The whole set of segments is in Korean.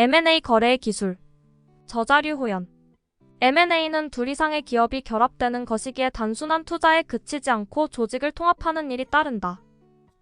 M&A 거래의 기술. 저자류 호연. M&A는 둘 이상의 기업이 결합되는 것이기에 단순한 투자에 그치지 않고 조직을 통합하는 일이 따른다.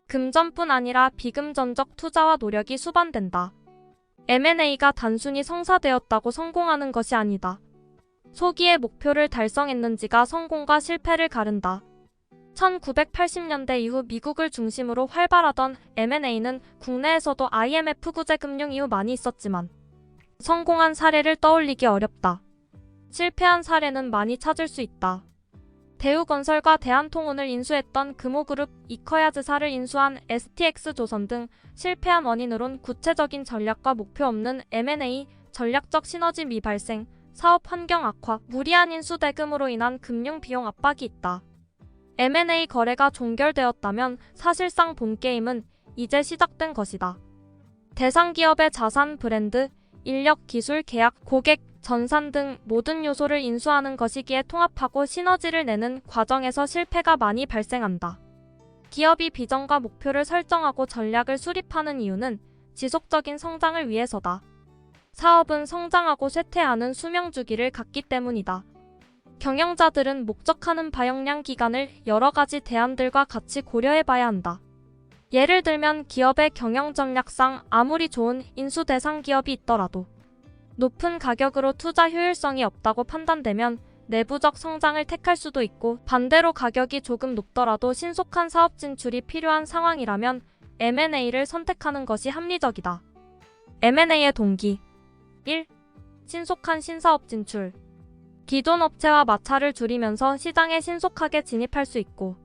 금전뿐 아니라 비금전적 투자와 노력이 수반된다. M&A가 단순히 성사되었다고 성공하는 것이 아니다. 소기의 목표를 달성했는지가 성공과 실패를 가른다. 1980년대 이후 미국을 중심으로 활발하던 M&A는 국내에서도 IMF 구제 금융 이후 많이 있었지만 성공한 사례를 떠올리기 어렵다. 실패한 사례는 많이 찾을 수 있다. 대우건설과 대한통운을 인수했던 금호그룹, 이커야즈사를 인수한 STX조선 등 실패한 원인으론 구체적인 전략과 목표 없는 M&A, 전략적 시너지 미발생, 사업 환경 악화, 무리한 인수 대금으로 인한 금융 비용 압박이 있다. M&A 거래가 종결되었다면 사실상 본 게임은 이제 시작된 것이다. 대상 기업의 자산, 브랜드, 인력, 기술, 계약, 고객, 전산 등 모든 요소를 인수하는 것이기에 통합하고 시너지를 내는 과정에서 실패가 많이 발생한다. 기업이 비전과 목표를 설정하고 전략을 수립하는 이유는 지속적인 성장을 위해서다. 사업은 성장하고 쇠퇴하는 수명 주기를 갖기 때문이다. 경영자들은 목적하는 바역량 기간을 여러 가지 대안들과 같이 고려해봐야 한다. 예를 들면 기업의 경영 전략상 아무리 좋은 인수 대상 기업이 있더라도 높은 가격으로 투자 효율성이 없다고 판단되면 내부적 성장을 택할 수도 있고, 반대로 가격이 조금 높더라도 신속한 사업 진출이 필요한 상황이라면 M&A를 선택하는 것이 합리적이다. M&A의 동기 1. 신속한 신사업 진출. 기존 업체와 마찰을 줄이면서 시장에 신속하게 진입할 수 있고,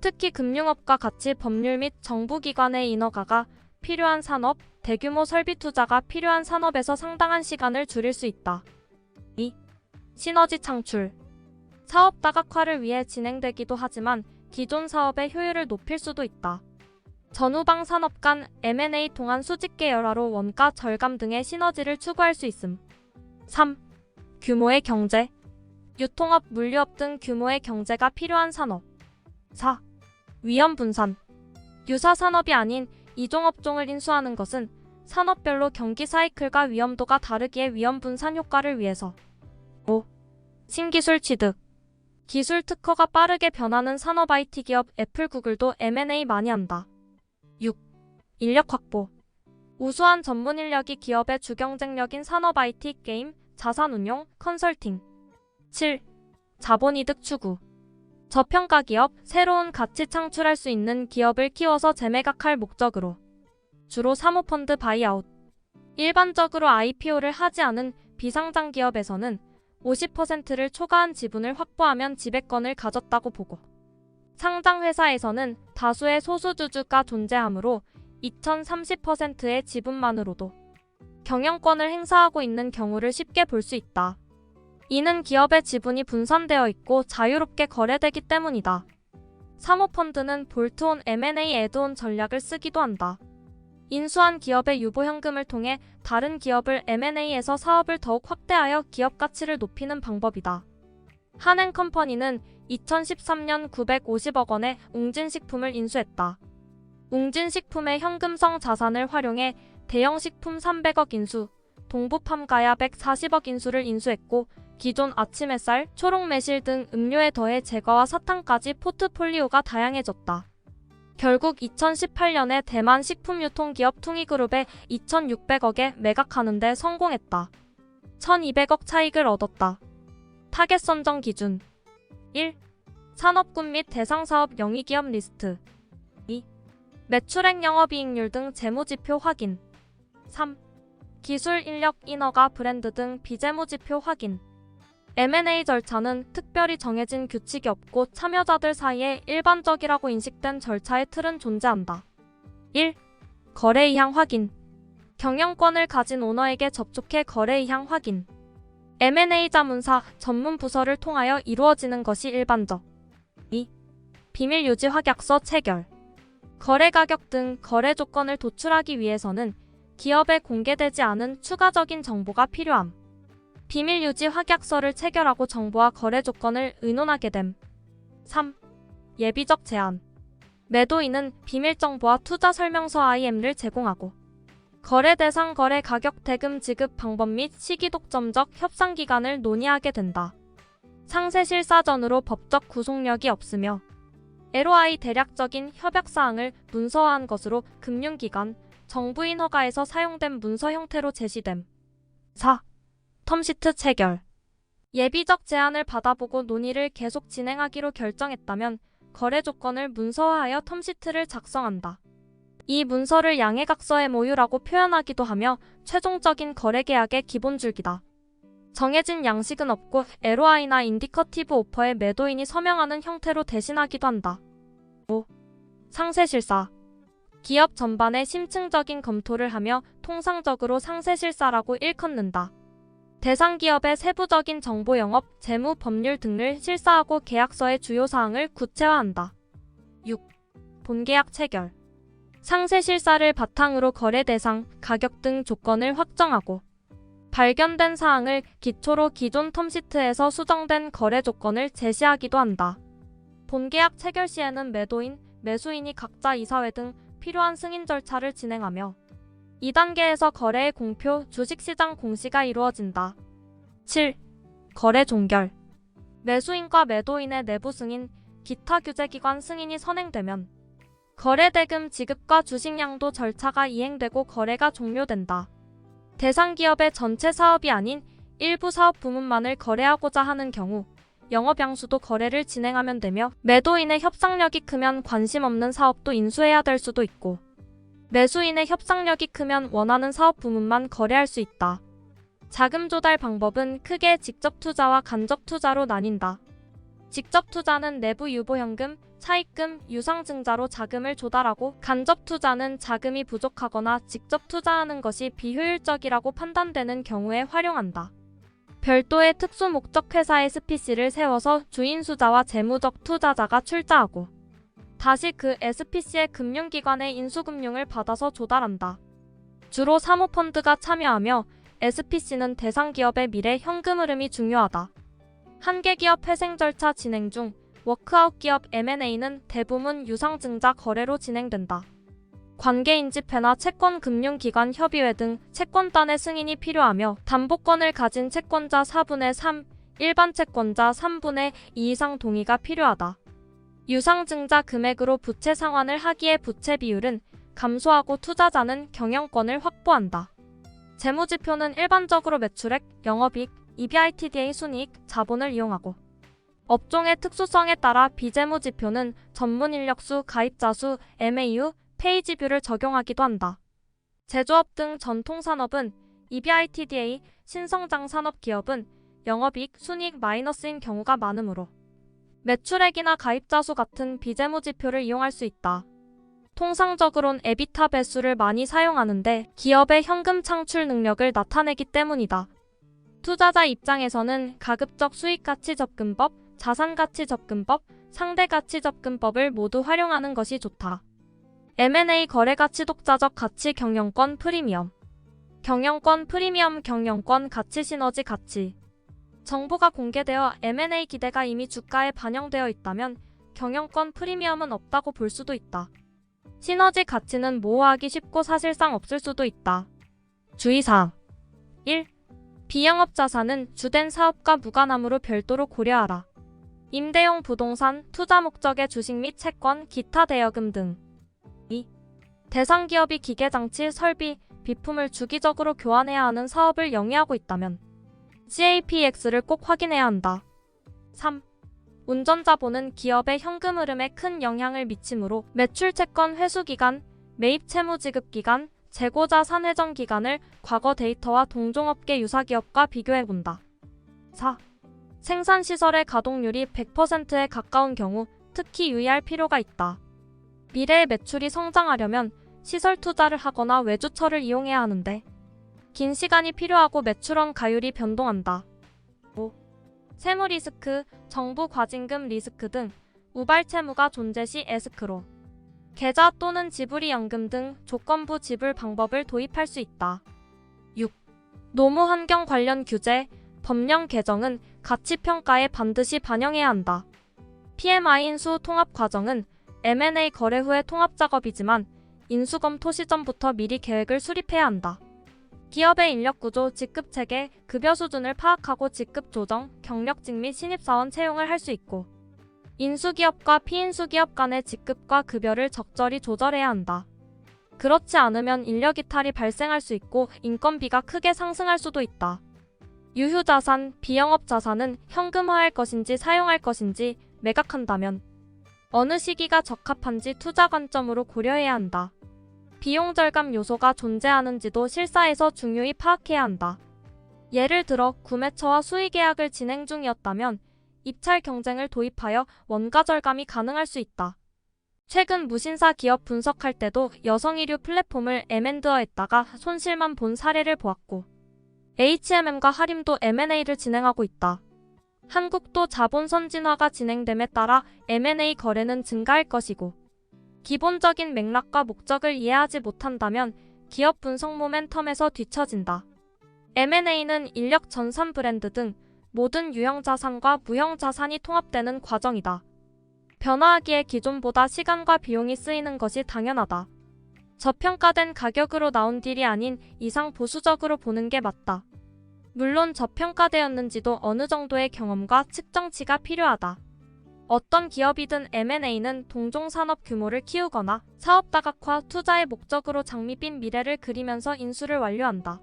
특히 금융업과 같이 법률 및 정부기관의 인허가가 필요한 산업, 대규모 설비 투자가 필요한 산업에서 상당한 시간을 줄일 수 있다. 2. 시너지 창출. 사업 다각화를 위해 진행되기도 하지만 기존 사업의 효율을 높일 수도 있다. 전후방 산업 간 M&A 동안 수직 계열화로 원가 절감 등의 시너지를 추구할 수 있음. 3. 규모의 경제. 유통업, 물류업 등 규모의 경제가 필요한 산업. 4. 위험 분산. 유사 산업이 아닌 이종업종을 인수하는 것은 산업별로 경기 사이클과 위험도가 다르기에 위험 분산 효과를 위해서. 5. 신기술 취득. 기술 특허가 빠르게 변하는 산업 IT 기업 애플, 구글도 M&A 많이 한다. 6. 인력 확보. 우수한 전문 인력이 기업의 주경쟁력인 산업 IT, 게임, 자산운용, 컨설팅. 7. 자본이득 추구. 저평가 기업, 새로운 가치 창출할 수 있는 기업을 키워서 재매각할 목적으로. 주로 사모펀드 바이아웃. 일반적으로 IPO를 하지 않은 비상장 기업에서는 50%를 초과한 지분을 확보하면 지배권을 가졌다고 보고, 상장 회사에서는 다수의 소수주주가 존재하므로 2030%의 지분만으로도 경영권을 행사하고 있는 경우를 쉽게 볼 수 있다. 이는 기업의 지분이 분산되어 있고 자유롭게 거래되기 때문이다. 사모펀드는 볼트온 M&A 애드온 전략을 쓰기도 한다. 인수한 기업의 유보 현금을 통해 다른 기업을 M&A에서 사업을 더욱 확대하여 기업 가치를 높이는 방법이다. 한행컴퍼니는 2013년 950억 원의 웅진식품을 인수했다. 웅진식품의 현금성 자산을 활용해 대형식품 300억 인수, 동부팜가야 140억 인수를 인수했고, 기존 아침 햇살, 초록 매실 등 음료에 더해 제과와 사탕까지 포트폴리오가 다양해졌다. 결국 2018년에 대만 식품유통기업 퉁이그룹에 2,600억에 매각하는 데 성공했다. 1,200억 차익을 얻었다. 타겟 선정 기준. 1. 산업군 및 대상사업 영위기업 리스트. 2. 매출액, 영업이익률 등 재무지표 확인. 3. 기술, 인력, 인허가, 브랜드 등 비재무지표 확인. M&A 절차는 특별히 정해진 규칙이 없고 참여자들 사이에 일반적이라고 인식된 절차의 틀은 존재한다. 1. 거래 의향 확인. 경영권을 가진 오너에게 접촉해 거래 의향 확인. M&A 자문사, 전문 부서를 통하여 이루어지는 것이 일반적. 2. 비밀 유지 확약서 체결. 거래 가격 등 거래 조건을 도출하기 위해서는 기업에 공개되지 않은 추가적인 정보가 필요함. 비밀 유지 확약서를 체결하고 정보와 거래 조건을 의논하게 됨. 3. 예비적 제안. 매도인은 비밀 정보와 투자 설명서 IM를 제공하고 거래 대상 거래 가격 대금 지급 방법 및 시기 독점적 협상 기간을 논의하게 된다. 상세 실사전으로 법적 구속력이 없으며 LOI 대략적인 협약 사항을 문서화한 것으로 금융기관, 정부인 허가에서 사용된 문서 형태로 제시됨. 4. 텀시트 체결. 예비적 제안을 받아보고 논의를 계속 진행하기로 결정했다면 거래 조건을 문서화하여 텀시트를 작성한다. 이 문서를 양해각서 MOU라고 표현하기도 하며 최종적인 거래 계약의 기본 줄기다. 정해진 양식은 없고 LOI나 인디커티브 오퍼에 매도인이 서명하는 형태로 대신하기도 한다. 5. 상세실사. 기업 전반의 심층적인 검토를 하며 통상적으로 상세실사라고 일컫는다. 대상 기업의 세부적인 정보 영업, 재무, 법률 등을 실사하고 계약서의 주요 사항을 구체화한다. 6. 본계약 체결. 상세 실사를 바탕으로 거래 대상, 가격 등 조건을 확정하고 발견된 사항을 기초로 기존 텀시트에서 수정된 거래 조건을 제시하기도 한다. 본계약 체결 시에는 매도인, 매수인이 각자 이사회 등 필요한 승인 절차를 진행하며 2단계에서 거래의 공표, 주식시장 공시가 이루어진다. 7. 거래 종결. 매수인과 매도인의 내부 승인, 기타 규제기관 승인이 선행되면 거래 대금 지급과 주식양도 절차가 이행되고 거래가 종료된다. 대상 기업의 전체 사업이 아닌 일부 사업 부문만을 거래하고자 하는 경우 영업양수도 거래를 진행하면 되며 매도인의 협상력이 크면 관심 없는 사업도 인수해야 될 수도 있고 매수인의 협상력이 크면 원하는 사업 부문만 거래할 수 있다. 자금 조달 방법은 크게 직접 투자와 간접 투자로 나뉜다. 직접 투자는 내부 유보현금, 차입금, 유상증자로 자금을 조달하고 간접 투자는 자금이 부족하거나 직접 투자하는 것이 비효율적이라고 판단되는 경우에 활용한다. 별도의 특수 목적 회사 SPC를 세워서 주인수자와 재무적 투자자가 출자하고 다시 그 SPC의 금융기관의 인수금융을 받아서 조달한다. 주로 사모펀드가 참여하며 SPC는 대상 기업의 미래 현금 흐름이 중요하다. 한계 기업 회생 절차 진행 중 워크아웃 기업 M&A는 대부분 유상증자 거래로 진행된다. 관계인집회나 채권금융기관 협의회 등 채권단의 승인이 필요하며 담보권을 가진 채권자 4분의 3, 일반 채권자 3분의 2 이상 동의가 필요하다. 유상증자 금액으로 부채 상환을 하기에 부채 비율은 감소하고 투자자는 경영권을 확보한다. 재무지표는 일반적으로 매출액, 영업이익, EBITDA 순이익, 자본을 이용하고 업종의 특수성에 따라 비재무지표는 전문 인력수, 가입자 수, MAU, 페이지뷰를 적용하기도 한다. 제조업 등 전통산업은 EBITDA, 신성장 산업기업은 영업이익, 순이익 마이너스인 경우가 많으므로 매출액이나 가입자 수 같은 비재무지표를 이용할 수 있다. 통상적으론 에비타 배수를 많이 사용하는데 기업의 현금 창출 능력을 나타내기 때문이다. 투자자 입장에서는 가급적 수익가치접근법, 자산가치접근법, 상대가치접근법을 모두 활용하는 것이 좋다. M&A 거래가치 독자적 가치 경영권 프리미엄. 경영권 프리미엄 경영권 가치 시너지 가치. 정보가 공개되어 M&A 기대가 이미 주가에 반영되어 있다면 경영권 프리미엄은 없다고 볼 수도 있다. 시너지 가치는 모호하기 쉽고 사실상 없을 수도 있다. 주의사항 1. 비영업 자산은 주된 사업과 무관함으로 별도로 고려하라. 임대용 부동산, 투자 목적의 주식 및 채권, 기타 대여금 등. 2. 대상 기업이 기계장치, 설비, 비품을 주기적으로 교환해야 하는 사업을 영위하고 있다면 CAPX를 꼭 확인해야 한다. 3. 운전자본은 기업의 현금 흐름에 큰 영향을 미치므로 매출 채권 회수 기간, 매입 채무 지급 기간, 재고자 산회전 기간을 과거 데이터와 동종업계 유사 기업과 비교해 본다. 4. 생산시설의 가동률이 100%에 가까운 경우 특히 유의할 필요가 있다. 미래의 매출이 성장하려면 시설 투자를 하거나 외주처를 이용해야 하는데 긴 시간이 필요하고 매출원 가율이 변동한다. 5. 세무 리스크, 정부 과징금 리스크 등 우발 채무가 존재 시 에스크로, 계좌 또는 지불이 연금 등 조건부 지불 방법을 도입할 수 있다. 6. 노무 환경 관련 규제, 법령 개정은 가치평가에 반드시 반영해야 한다. PMI 인수 통합 과정은 M&A 거래 후의 통합 작업이지만 인수검토 시점부터 미리 계획을 수립해야 한다. 기업의 인력구조, 직급체계, 급여 수준을 파악하고 직급 조정, 경력직 및 신입사원 채용을 할 수 있고 인수기업과 피인수기업 간의 직급과 급여를 적절히 조절해야 한다. 그렇지 않으면 인력 이탈이 발생할 수 있고 인건비가 크게 상승할 수도 있다. 유휴자산, 비영업자산은 현금화할 것인지 사용할 것인지 매각한다면 어느 시기가 적합한지 투자 관점으로 고려해야 한다. 비용 절감 요소가 존재하는지도 실사에서 중요히 파악해야 한다. 예를 들어 구매처와 수의계약을 진행 중이었다면 입찰 경쟁을 도입하여 원가 절감이 가능할 수 있다. 최근 무신사 기업 분석할 때도 여성의류 플랫폼을 M&A했다가 손실만 본 사례를 보았고 H&M과 하림도 M&A를 진행하고 있다. 한국도 자본 선진화가 진행됨에 따라 M&A 거래는 증가할 것이고 기본적인 맥락과 목적을 이해하지 못한다면 기업 분석 모멘텀에서 뒤처진다. M&A는 인력 전산 브랜드 등 모든 유형 자산과 무형 자산이 통합되는 과정이다. 변화하기에 기존보다 시간과 비용이 쓰이는 것이 당연하다. 저평가된 가격으로 나온 딜이 아닌 이상 보수적으로 보는 게 맞다. 물론 저평가되었는지도 어느 정도의 경험과 측정치가 필요하다. 어떤 기업이든 M&A는 동종 산업 규모를 키우거나 사업 다각화, 투자의 목적으로 장밋빛 미래를 그리면서 인수를 완료한다.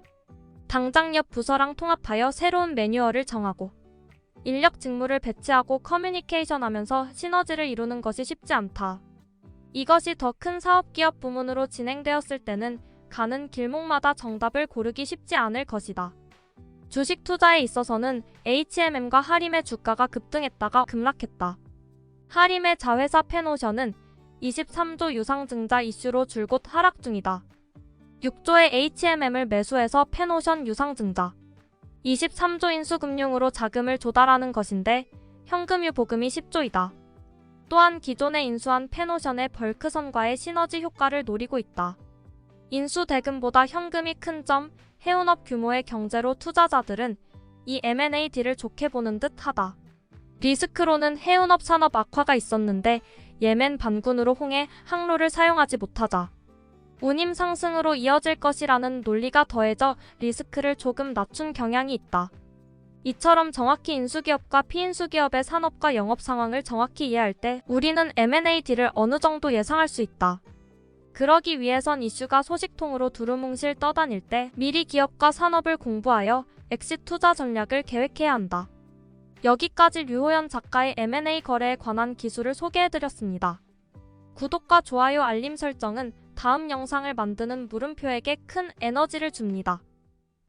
당장 옆 부서랑 통합하여 새로운 매뉴얼을 정하고 인력 직무를 배치하고 커뮤니케이션하면서 시너지를 이루는 것이 쉽지 않다. 이것이 더 큰 사업기업 부문으로 진행되었을 때는 가는 길목마다 정답을 고르기 쉽지 않을 것이다. 주식 투자에 있어서는 H&M과 하림의 주가가 급등했다가 급락했다. 하림의 자회사 펜오션은 23조 유상증자 이슈로 줄곧 하락 중이다. 6조의 H&M을 매수해서 펜오션 유상증자 23조 인수금융으로 자금을 조달하는 것인데 현금유 보금이 10조이다. 또한 기존에 인수한 펜오션의 벌크선과의 시너지 효과를 노리고 있다. 인수 대금보다 현금이 큰 점, 해운업 규모의 경제로 투자자들은 이 M&A 딜을 좋게 보는 듯 하다. 리스크로는 해운업 산업 악화가 있었는데 예멘 반군으로 홍해, 항로를 사용하지 못하자 운임 상승으로 이어질 것이라는 논리가 더해져 리스크를 조금 낮춘 경향이 있다. 이처럼 정확히 인수기업과 피인수기업의 산업과 영업 상황을 정확히 이해할 때 우리는 M&A 딜을 어느 정도 예상할 수 있다. 그러기 위해선 이슈가 소식통으로 두루뭉실 떠다닐 때 미리 기업과 산업을 공부하여 엑시트 투자 전략을 계획해야 한다. 여기까지 류호연 작가의 M&A 거래에 관한 기술을 소개해드렸습니다. 구독과 좋아요 알림 설정은 다음 영상을 만드는 물음표에게 큰 에너지를 줍니다.